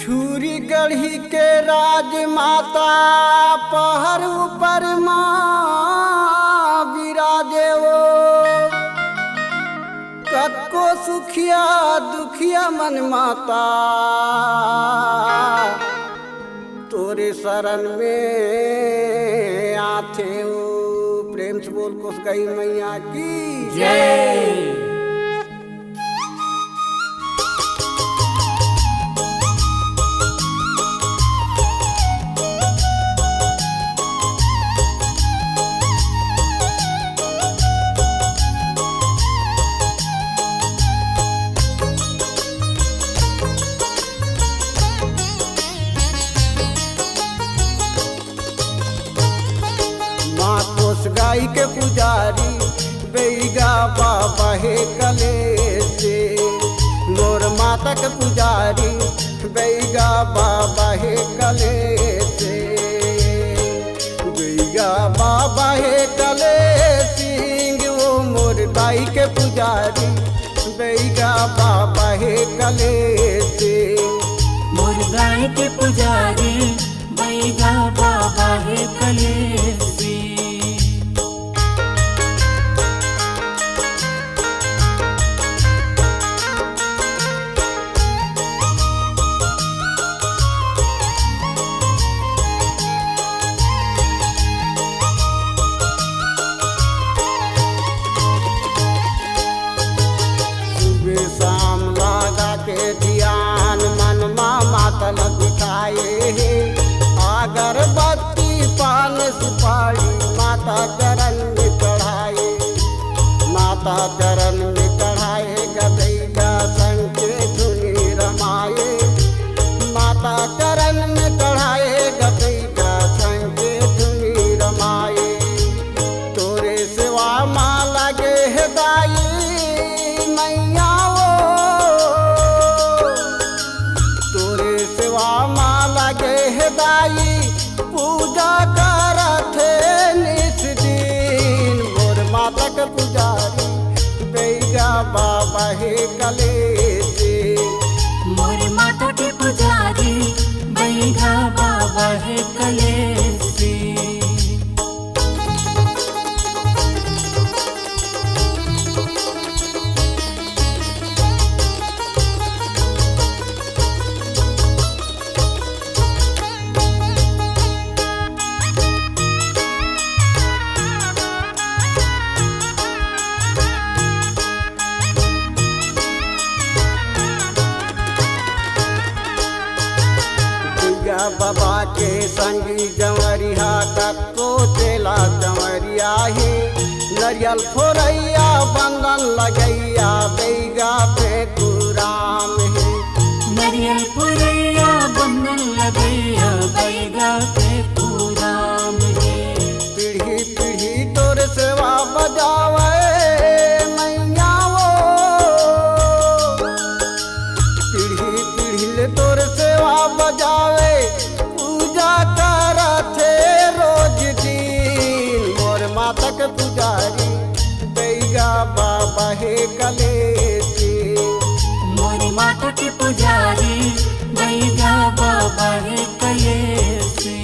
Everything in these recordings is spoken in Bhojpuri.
छुरी गढ़ी के राजमाता पहर ऊपर माँ विराजे वो, कतको सुखिया दुखिया मन माता तोरे शरण में आथे वो। प्रेम से बोल कुछ गई मैया की जय। गाई के पुजारी बैगा बाबा हे कले से, मोर माता के पुजारी बैगा बाबा हे कले से, बैगा बाबा हे कले सिंह वो मोर दाई के पुजारी बैगा बाबा हे कले से, मोर दाई के पुजारी बैगा बाबा हे कले से। ध्यान मन मातल दिखाए अगरबत्ती पान सुपारी माता चरण में चढ़ाए, माता चरण में चढ़ाए गदैया संग के धुनी रमाए, माता चरण में चढ़ाए गदैया संग के धुनी रमाए, तोरे सेवा माँ लगे हदाई मैया दाई पूजा करथे निस दिन, मोर माता के पुजारी बैगा बाबा हे कले से, मोर माता के पुजारी बैगा बाबा हे कले से। बाबा के संगी जंवरिया कतो चेला जंवरिया हे, नरियल फोरैया बंदन लगैया बैगा पे कुराम हे, नरियल फोरैया बंदन लगैया बैगा पे कुराम हे, पीढ़ी पीढ़ी तोर सेवा बजावे मैया वो, पीढ़ी पीढ़ी तोर सेवा बजावे पूजा करथे रोज दिन, मोर माता के पुजारी बैगा बाबा हे कले से, मोर माता के पुजारी बैगा बाबा हे कले से।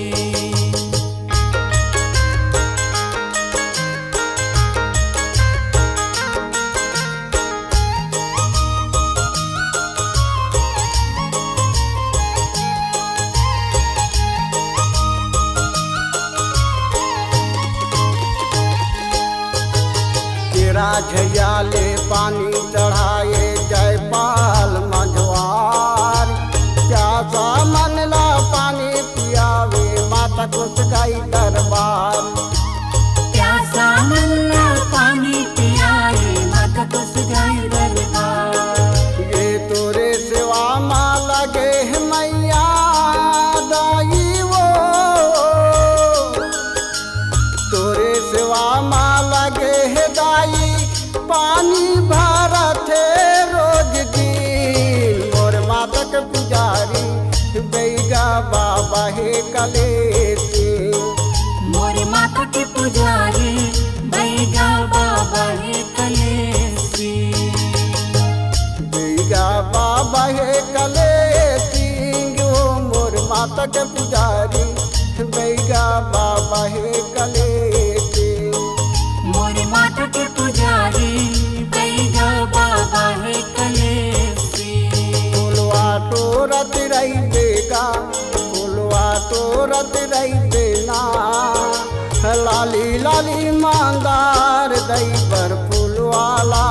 झैया ले पानी चढ़ाए जयपाल मझवार, प्यासा मन ला पानी पियावे माता कुछ गाई दरबार, प्यासा मन ला पानी पियावे माता कुछ गाई दरबार, ये तोरे सेवा माँ लगे मैया दाई वो, तोरे सेवा माँ लगे दाई पानी भरथे रोज दिन, मोर माता के पुजारी बैगा बाबा हे कले से, मोर माता के पुजारी बैगा बाबा हे कले हे कलेते मोर माथ के पुजारी बैगा बाबा है कलेसी। फुलवा तोरत रही बेगा फुलवा तोरत रही बेना लाली लाली मांगार दई पर फुलवाला